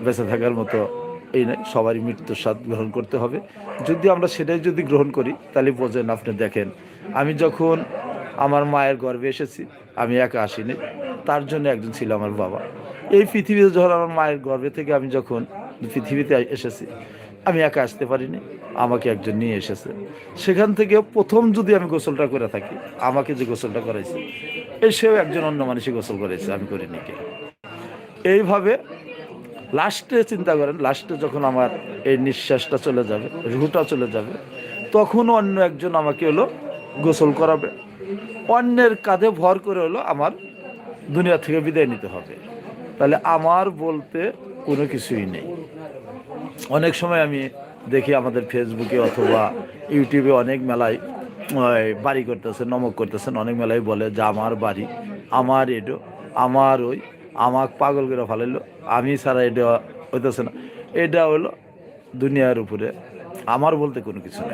বেঁচে থাকার মতো এই নয়, সবারই মৃত্যুর স্বাদ গ্রহণ করতে হবে। যদি আমরা সেটাই যদি গ্রহণ করি তাহলে বোঝেন, আপনি দেখেন আমি যখন আমার মায়ের গর্ভে এসেছি আমি একা আসিনি, তার জন্য একজন ছিল আমার বাবা। এই পৃথিবীতে যখন আমার মায়ের গর্ভে থেকে আমি যখন পৃথিবীতে এসেছি আমি একা আসতে পারিনি, আমাকে একজন নিয়ে এসেছে। সেখান থেকে প্রথম যদি আমি গোসলটা করে থাকি, আমাকে যে গোসলটা করাইছে সেও একজন অন্য মানুষই গোসল করেছে, আমি করিনি কে। এইভাবে লাস্টে চিন্তা করেন, লাস্টে যখন আমার এই নিঃশ্বাসটা চলে যাবে, রুহটা চলে যাবে, তখন অন্য একজন আমাকে হলো গোসল করাবে, অন্যের কাঁধে ভর করে হলো আমার দুনিয়া থেকে বিদায় নিতে হবে। তাহলে আমার বলতে কোনো কিছুই নেই। অনেক সময় আমি দেখি আমাদের ফেসবুকে অথবা ইউটিউবে অনেক মেলায় বাড়ি করতেছেন, নমক করতেছেন, অনেক মেলায় বলে যে আমার বাড়ি, আমার এডো, আমার ওই, আমাক পাগল করে ফেলাইলো, আমি ছাড়া এটা হইতেছে না। এটা হলো দুনিয়ার উপরে আমার বলতে কোনো কিছু নেই।